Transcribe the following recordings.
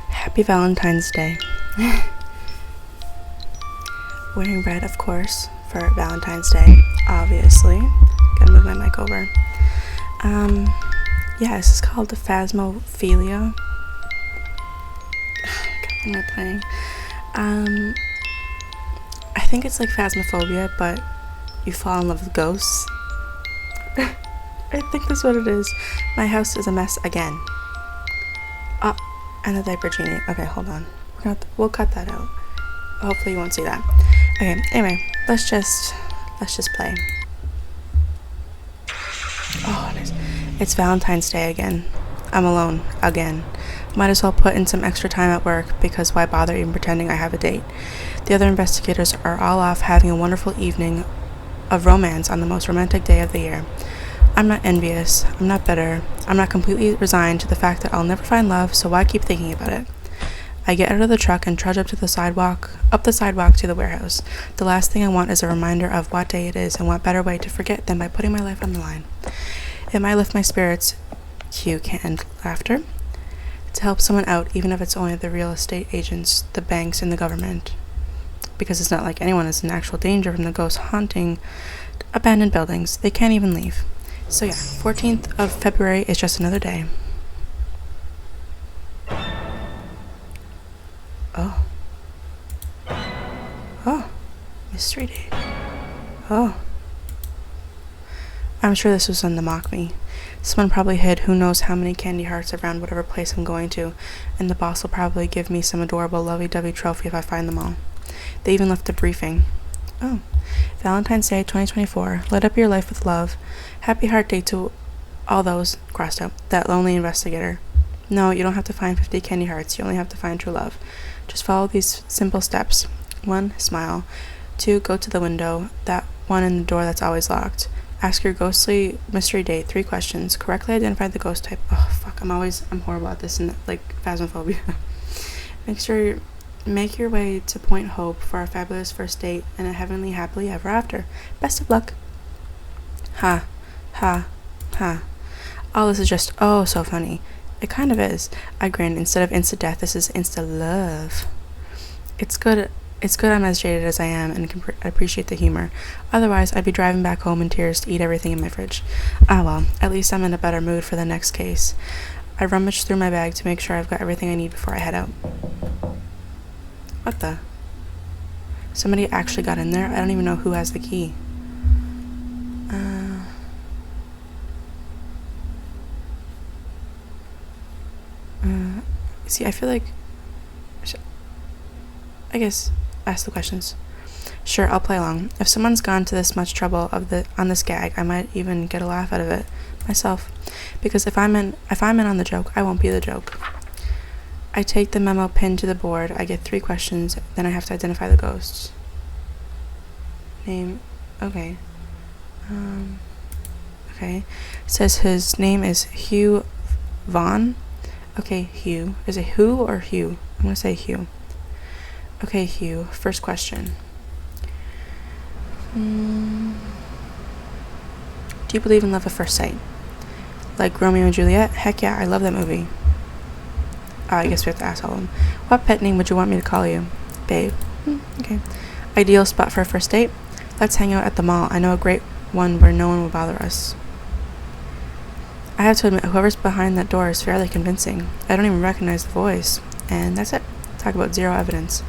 Happy Valentine's Day. Wearing red, of course, for Valentine's Day, obviously. Gotta move my mic over. Yeah, this is called the Phasmophilia. What am I playing? I think it's like Phasmophobia, but you fall in love with ghosts. I think that's what it is. My house is a mess again. Oh, and the diaper genie. Okay, hold on. We'll cut that out. Hopefully you won't see that. Okay, anyway, let's just play. Oh, it's Valentine's Day again. I'm alone again. Might as well put in some extra time at work, because why bother even pretending I have a date? The other investigators are all off having a wonderful evening of romance on the most romantic day of the year. I'm not envious, I'm not bitter, I'm not completely resigned to the fact that I'll never find love, so why keep thinking about it? I get out of the truck and trudge up the sidewalk to the warehouse. The last thing I want is a reminder of what day it is, and what better way to forget than by putting my life on the line. It might lift my spirits, cue canned laughter, to help someone out, even if it's only the real estate agents, the banks, and the government. Because it's not like anyone is in actual danger from the ghosts haunting abandoned buildings. They can't even leave. So yeah, 14th of February is just another day. Oh. Oh. Mystery day. Oh. I'm sure this was done to mock me. Someone probably hid who knows how many candy hearts around whatever place I'm going to, and the boss will probably give me some adorable lovey-dovey trophy if I find them all. They even left a briefing. Oh. Valentine's Day 2024. Light up your life with love. Happy heart day to all those, crossed out, that lonely investigator. No, you don't have to find 50 candy hearts. You only have to find true love. Just follow these simple steps. 1. Smile. 2. Go to the window. That one in the door that's always locked. Ask your ghostly mystery date 3 questions. Correctly identify the ghost type. Oh, fuck. I'm horrible at this and Phasmophobia. Make your way to Point Hope for a fabulous first date and a heavenly happily ever after. Best of luck. Ha. Ha. Ha. All this is just, oh, so funny. It kind of is. I grinned. Instead of insta death, this is insta love. It's good I'm as jaded as I am and can appreciate the humor. Otherwise, I'd be driving back home in tears to eat everything in my fridge. Ah well, at least I'm in a better mood for the next case. I rummaged through my bag to make sure I've got everything I need before I head out. What the? Somebody actually got in there? I don't even know who has the key. See, I feel like... I guess, ask the questions. Sure, I'll play along. If someone's gone to this much trouble on this gag, I might even get a laugh out of it myself. Because if I'm in on the joke, I won't be the joke. I take the memo pinned to the board. I get 3 questions, then I have to identify the ghosts. Name, okay. Okay. It says his name is Hugh Vaughn. Okay, Hugh. Is it who or Hugh? I'm gonna say Hugh. Okay, Hugh. First question. Do you believe in love at first sight? Like Romeo and Juliet? Heck yeah, I love that movie. I guess we have to ask all of them. What pet name would you want me to call you? Babe. Okay. Ideal spot for a first date? Let's hang out at the mall. I know a great one where no one will bother us. I have to admit, whoever's behind that door is fairly convincing. I don't even recognize the voice. And that's it. Talk about 0 evidence.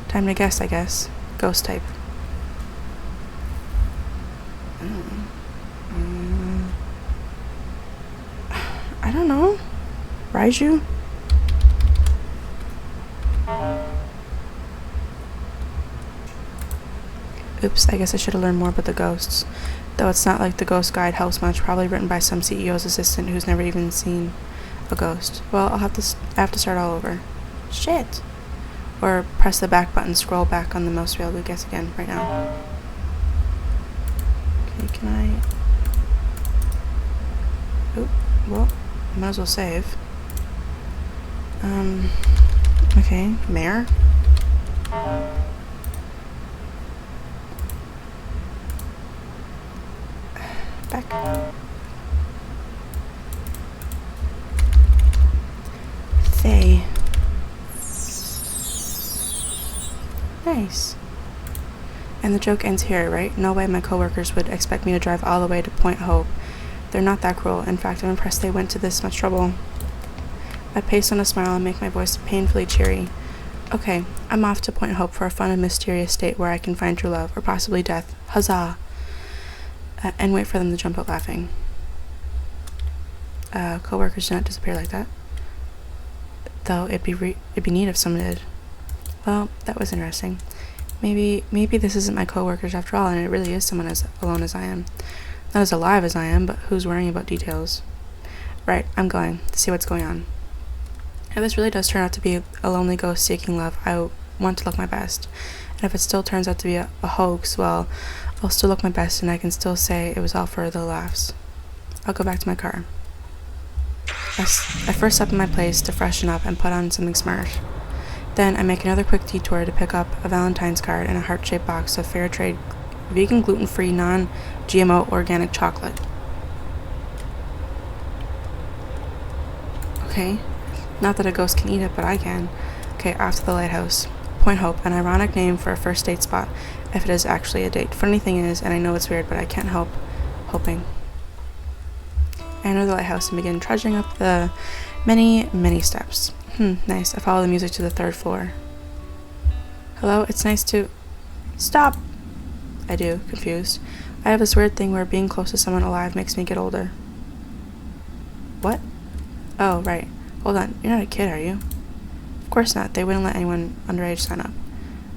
Time to guess, I guess. Ghost type. I don't know. Raiju? Oops, I guess I should have learned more about the ghosts. Though it's not like the ghost guide helps much, probably written by some CEO's assistant who's never even seen a ghost. Well, I have to start all over. Shit. Or press the back button, scroll back on the mouse wheel to guess again right now. Okay, can I... Oh, well, might as well save. Okay, mayor? Back. Nice. And the joke ends here, right? No way my coworkers would expect me to drive all the way to Point Hope. They're not that cruel. In fact, I'm impressed they went to this much trouble. I paste on a smile and make my voice painfully cheery. Okay, I'm off to Point Hope for a fun and mysterious date where I can find true love, or possibly death. Huzzah! And wait for them to jump out laughing. Coworkers do not disappear like that. Though it'd be neat if someone did. Well, that was interesting. Maybe this isn't my coworkers after all, and it really is someone as alone as I am. Not as alive as I am, but who's worrying about details? Right, I'm going to see what's going on. If this really does turn out to be a lonely ghost seeking love, I want to look my best. And if it still turns out to be a hoax, well, I'll still look my best and I can still say it was all for the laughs. I'll go back to my car. I first stop in my place to freshen up and put on something smart. Then I make another quick detour to pick up a Valentine's card and a heart-shaped box of fair trade, vegan, gluten-free, non-GMO organic chocolate. Okay, not that a ghost can eat it, but I can. Okay, off to the lighthouse. Point Hope, an ironic name for a first date spot, if it is actually a date. Funny thing is, and I know it's weird, but I can't help hoping. I enter the lighthouse and begin trudging up the many, many steps. Nice. I follow the music to the 3rd floor. Hello, it's nice to... Stop! I do, confused. I have this weird thing where being close to someone alive makes me get older. What? Oh, right. Hold on, you're not a kid, are you? Of course not. They wouldn't let anyone underage sign up.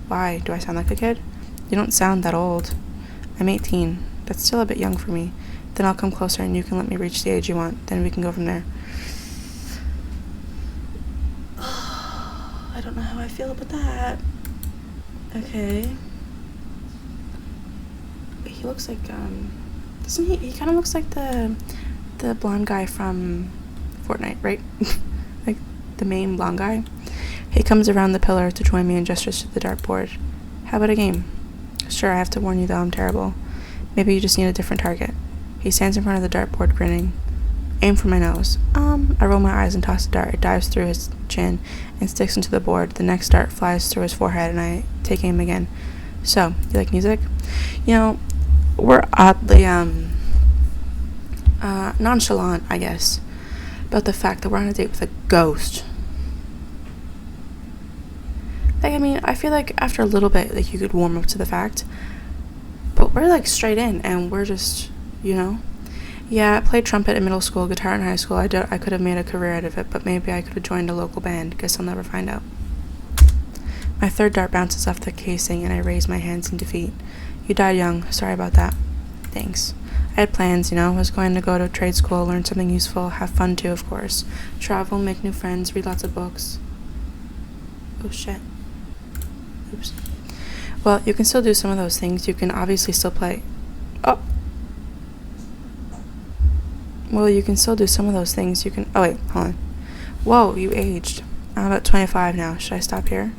Why? Do I sound like a kid? You don't sound that old. I'm 18. That's still a bit young for me. Then I'll come closer and you can let me reach the age you want. Then we can go from there. I don't know how I feel about that. Okay. He looks like, doesn't he? He kind of looks like the blonde guy from Fortnite, right? Like the main blonde guy. He comes around the pillar to join me and gestures to the dartboard. How about a game? Sure, I have to warn you though, I'm terrible. Maybe you just need a different target. He stands in front of the dartboard grinning. Aim for my nose. I roll my eyes and toss the dart. It dives through his chin and sticks into the board. The next dart flies through his forehead and I take aim again. So, you like music? You know, we're oddly, nonchalant, I guess, about the fact that we're on a date with a ghost. Like, I mean, I feel like after a little bit, like, you could warm up to the fact. But we're, like, straight in, and we're just, you know? Yeah, I played trumpet in middle school, guitar in high school. I could have made a career out of it, but maybe I could have joined a local band. Guess I'll never find out. My 3rd dart bounces off the casing, and I raise my hands in defeat. You died young. Sorry about that. Thanks. I had plans, you know. I was going to go to trade school, learn something useful, have fun too, of course. Travel, make new friends, read lots of books. Oh, shit. Oops. Well, you can still do some of those things. You can obviously still play... Oh! Well, you can still do some of those things. You can... Oh, wait. Hold on. Whoa, you aged. I'm about 25 now. Should I stop here?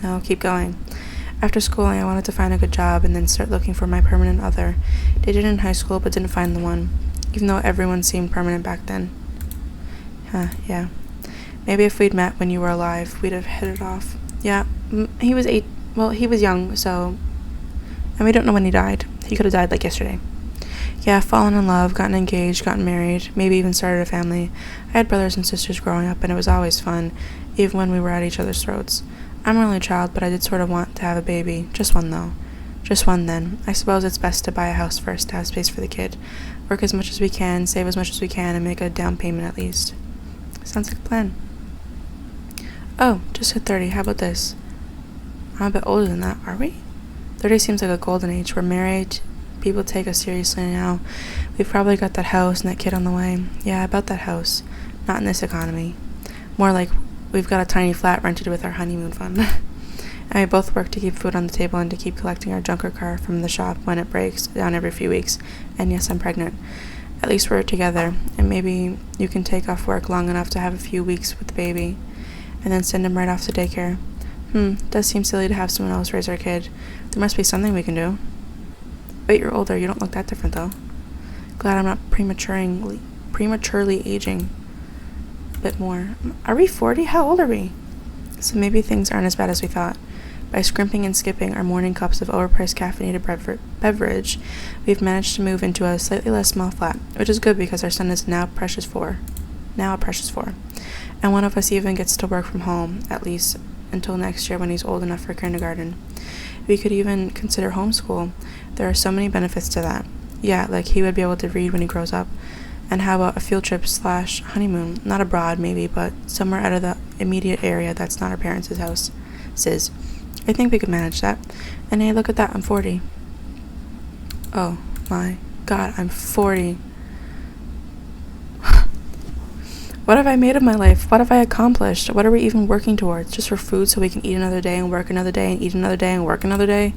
No, keep going. After schooling, I wanted to find a good job and then start looking for my permanent other. Dated in high school, but didn't find the one. Even though everyone seemed permanent back then. Yeah. Maybe if we'd met when you were alive, we'd have hit it off. Yeah, he was he was young, so... And we don't know when he died. He could have died like yesterday. Yeah, fallen in love, gotten engaged, gotten married, maybe even started a family. I had brothers and sisters growing up, and it was always fun, even when we were at each other's throats. I'm an only child, but I did sort of want to have a baby. Just one, though. Just one, then. I suppose it's best to buy a house first to have space for the kid. Work as much as we can, save as much as we can, and make a down payment at least. Sounds like a plan. Oh, just hit 30. How about this? I'm a bit older than that, are we? 30 seems like a golden age. We're married. People take us seriously now. We've probably got that house and that kid on the way. Yeah, about that house. Not in this economy. More like we've got a tiny flat rented with our honeymoon fund. And we both work to keep food on the table and to keep collecting our junker car from the shop when it breaks down every few weeks. And yes, I'm pregnant. At least we're together. And maybe you can take off work long enough to have a few weeks with the baby. And then send him right off to daycare. Does seem silly to have someone else raise our kid. There must be something we can do. Wait, you're older. You don't look that different, though. Glad I'm not prematurely aging a bit more. Are we 40? How old are we? So maybe things aren't as bad as we thought. By scrimping and skipping our morning cups of overpriced caffeinated beverage, we've managed to move into a slightly less small flat, which is good because our son is now a precious four. And one of us even gets to work from home, at least until next year when he's old enough for kindergarten. We could even consider homeschool. There are so many benefits to that. Yeah, like he would be able to read when he grows up. And how about a field trip / honeymoon? Not abroad, maybe, but somewhere out of the immediate area that's not our parents' house. I think we could manage that. And hey, look at that, I'm 40. Oh my god, I'm 40. What have I made of my life? What have I accomplished? What are we even working towards? Just for food so we can eat another day and work another day and eat another day and work another day?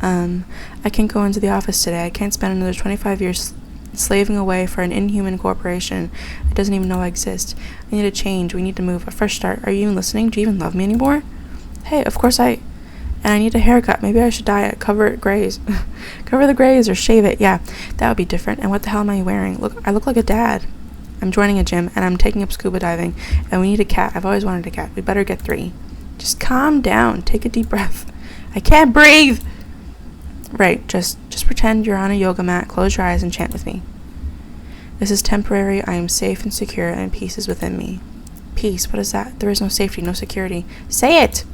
I can't go into the office today. I can't spend another 25 years slaving away for an inhuman corporation that doesn't even know I exist. I need a change. We need to move. A fresh start. Are you even listening? Do you even love me anymore? Hey, of course and I need a haircut. Maybe I should dye it. Cover it grays. Cover the grays or shave it. Yeah, that would be different. And what the hell am I wearing? Look, I look like a dad. I'm joining a gym, and I'm taking up scuba diving, and we need a cat. I've always wanted a cat. We better get 3. Just calm down. Take a deep breath. I can't breathe! Right, just pretend you're on a yoga mat, close your eyes, and chant with me. This is temporary. I am safe and secure, and peace is within me. Peace? What is that? There is no safety, no security. Say it!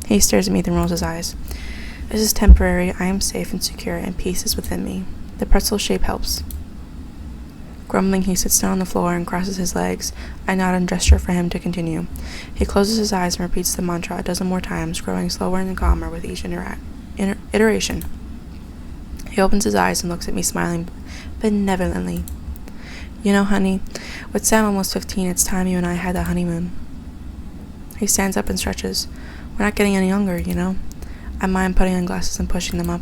He stares at me, then rolls his eyes. This is temporary. I am safe and secure, and peace is within me. The pretzel shape helps. Grumbling, he sits down on the floor and crosses his legs. I nod and gesture for him to continue. He closes his eyes and repeats the mantra a dozen more times, growing slower and calmer with each iteration. He opens his eyes and looks at me, smiling benevolently. You know, honey, with Sam almost 15, it's time you and I had that honeymoon. He stands up and stretches. We're not getting any younger, you know. I mind putting on glasses and pushing them up.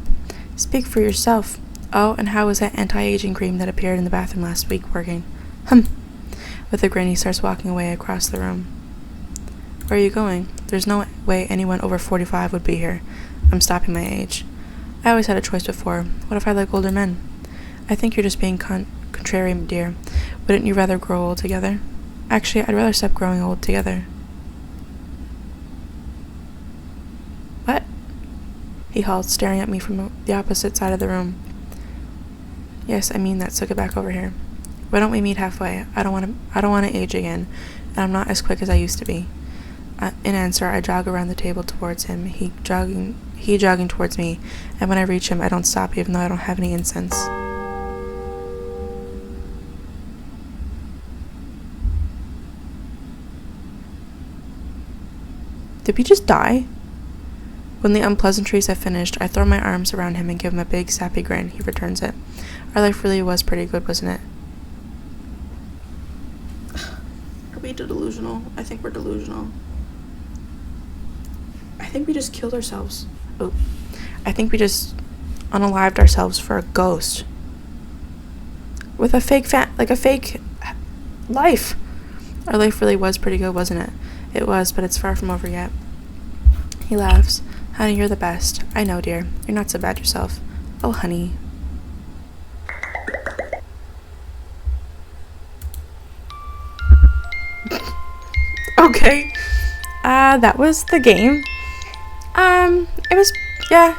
Speak for yourself. Oh, and how was that anti-aging cream that appeared in the bathroom last week working? With a grin, he starts walking away across the room. Where are you going? There's no way anyone over 45 would be here. I'm stopping my age. I always had a choice before. What if I like older men? I think you're just being contrary, dear. Wouldn't you rather grow old together? Actually, I'd rather stop growing old together. What? He halts, staring at me from the opposite side of the room. Yes, I mean that, so get back over here. Why don't we meet halfway? I don't want to age again, and I'm not as quick as I used to be. In answer, I jog around the table towards him, he jogging towards me, and when I reach him, I don't stop even though I don't have any incense. Did we just die? When the unpleasantries have finished, I throw my arms around him and give him a big, sappy grin. He returns it. Our life really was pretty good, wasn't it? Are we delusional? I think we're delusional. I think we just killed ourselves. Oh. I think we just unalived ourselves for a ghost. With a fake life. Our life really was pretty good, wasn't it? It was, but it's far from over yet. He laughs. Honey, you're the best. I know, dear. You're not so bad yourself. Oh, honey. Okay. That was the game.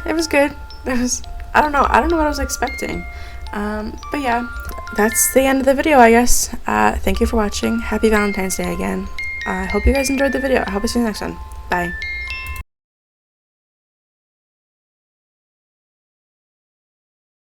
It was good. I don't know what I was expecting. But yeah, that's the end of the video, I guess. Thank you for watching. Happy Valentine's Day again. I hope you guys enjoyed the video. I hope to see you next one. Bye.